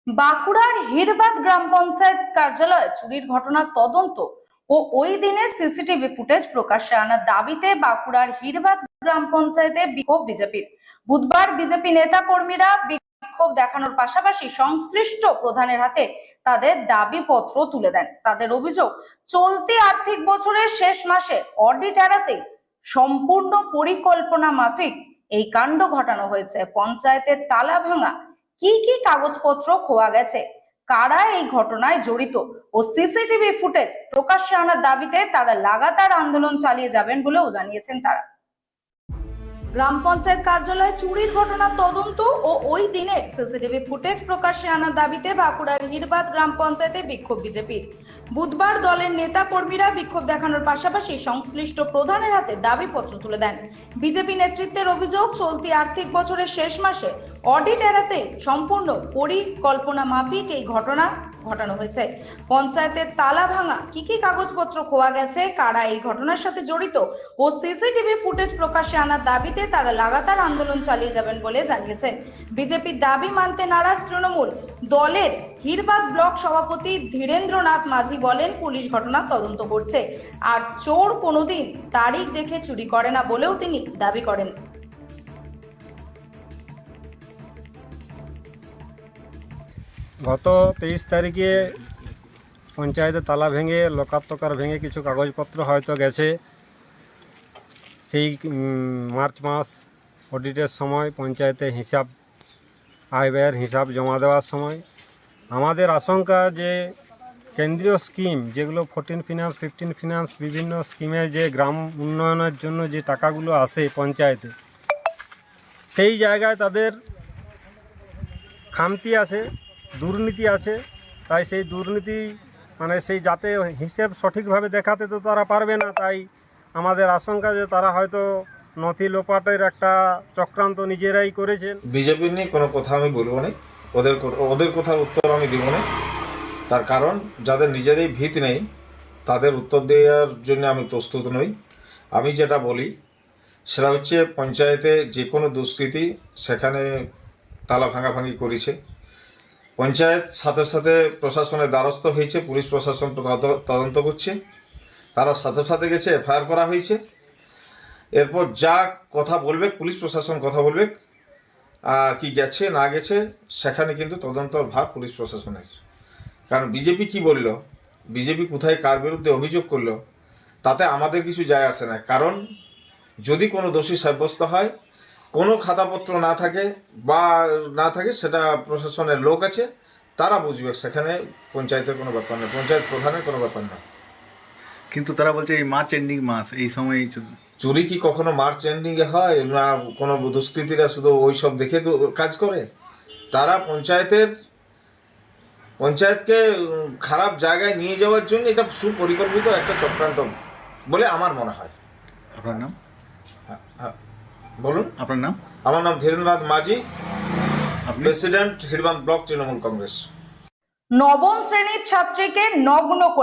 বাঁকুড়ার হিড়বাদ গ্রাম পঞ্চায়েত কার্যালয়ে চুরির ঘটনার তদন্ত ও ওই দিনের সিসিটিভি ফুটেজ প্রকাশ্যে আনার দাবিতে বাঁকুড়ার হিড়বাদ গ্রাম পঞ্চায়েতে বিক্ষোভ বিজেপির। বুধবার বিজেপি নেতা কর্মীরা বিক্ষোভ দেখানোর পাশাপাশি সংশ্লিষ্ট প্রধানের হাতে তাদের দাবি পত্র তুলে দেন। তাদের অভিযোগ, চলতি আর্থিক বছরের শেষ মাসে অডিট এড়াতে সম্পূর্ণ পরিকল্পনা মাফিক এই কাণ্ড ঘটানো হয়েছে। পঞ্চায়েতের তালা ভাঙা, কি কি কাগজপত্র খোয়া গেছে, কারা এই ঘটনায় জড়িত ও সিসিটিভি ফুটেজ প্রকাশ্যে আনার দাবিতে তারা লাগাতার আন্দোলন চালিয়ে যাবেন বলেও জানিয়েছেন তারা। গ্রাম পঞ্চায়েত কার্যালয়ে চুরির ঘটনার তদন্ত ও ওই দিনের সিসিটিভি ফুটেজ প্রকাশ্যে আনার দাবিতে বাঁকুড়ার হিড়বাদ গ্রাম পঞ্চায়েতে বিক্ষোভ বিজেপির। বুধবার দলের নেতা কর্মীরা বিক্ষোভ দেখানোর পাশাপাশি সংশ্লিষ্ট প্রধানের হাতে দাবিপত্র তুলে দেন। বিজেপি নেতৃত্বের অভিযোগ, চলতি আর্থিক বছরের শেষ মাসে অডিট এড়াতে সম্পূর্ণ পরিকল্পনা মাফিক এই ঘটনা ঘটানো হয়েছে। পঞ্চায়েতের তালা ভাঙা, কি কি কাগজপত্র খোয়া গেছে, কারা এই ঘটনার সাথে জড়িত ও সিসিটিভি ফুটেজ প্রকাশ্যে আনার দাবিতে তারা লাগাতার আন্দোলন চালিয়ে যাবেন বলে জানিয়েছেন। বিজেপির দাবি মানতে নারাজ তৃণমূল। দলের হিড়বাদ ব্লক সভাপতি ধীরেন্দ্রনাথ মাঝি বলেন, পুলিশ ঘটনার তদন্ত করছে, আর চোর কোনোদিন তারিখ দেখে চুরি করে না বলেও তিনি দাবি করেন। গত 23 তারিখে পঞ্চায়েতে তালা ভেঙে লোকাত্মকার ভেঙে কিছু কাগজপত্র হয়তো গেছে। সেই মার্চ মাস অডিটের সময় পঞ্চায়েতে হিসাব, আয় ব্যয়ের হিসাব জমা দেওয়ার সময় আমাদের আশঙ্কা যে কেন্দ্রীয় স্কিম যেগুলো 14 ফিনান্স 15 ফিনান্স বিভিন্ন স্কিমে যে গ্রাম উন্নয়নের জন্য যে টাকাগুলো আসে পঞ্চায়েতে, সেই জায়গায় তাদের খামতি আছে, দুর্নীতি আছে। তাই সেই দুর্নীতি সেই যাতে হিসেব সঠিকভাবে দেখাতে তো তারা পারবে না। তাই আমাদের আশঙ্কা যে তারা হয়তো নথি লোপাটের একটা চক্রান্ত নিজেরাই করেছেন। বিজেপি নিয়ে কোনো কথা আমি বলবো না, ওদের কথার উত্তর আমি দিব না। তার কারণ যাদের নিজেরই ভিত নেই তাদের উত্তর দেওয়ার জন্য আমি প্রস্তুত নই। আমি যেটা বলি সেটা হচ্ছে, পঞ্চায়েতে যে কোনো দুষ্কৃতি সেখানে তালা ভাঙাভাঙি করেছে, পঞ্চায়েত সাথে সাথে প্রশাসনের দ্বারস্থ হয়েছে, পুলিশ প্রশাসন তদন্ত করছে, তারা সাথে সাথে গেছে, এফআইআর করা হয়েছে। এরপর যা কথা বলবে পুলিশ প্রশাসন কথা বলবে, কি গেছে না গেছে সেখানে কিন্তু তদন্তর ভার পুলিশ প্রশাসনের। কারণ বিজেপি কি বলল, বিজেপি কোথায় কার বিরুদ্ধে অভিযোগ করলো তাতে আমাদের কিছু যায় আসে না। কারণ যদি কোনো দোষী সাব্যস্ত হয়, কোনো খাতাপত্র না থাকে বা না থাকে, সেটা প্রশাসনের লোক আছে, তারা বুঝবে, সেখানে পঞ্চায়েতের কোনো ব্যাপার না, পঞ্চায়েত প্রধানের কোনো ব্যাপার না। কিন্তু তারা বলছে এই মার্চ এন্ডিং মাস, এই সময় চুরি কি কখনো মার্চ এন্ডিংয়ে হয় না? কোনো দুষ্কৃতীরা শুধু ওই সব দেখে কাজ করে? তারা পঞ্চায়েতকে খারাপ জায়গায় নিয়ে যাওয়ার জন্য এটা সুপরিকল্পিত একটা চক্রান্ত বলে আমার মনে হয়। আপনার নাম? হ্যাঁ বলুন। আপনার নাম? আমার নাম ধীরেন্দ্রনাথ মাঝি, প্রেসিডেন্ট হিড়বাদ ব্লক তৃণমূল কংগ্রেস। নবম শ্রেণীর ছাত্রীকে নগ্ন করে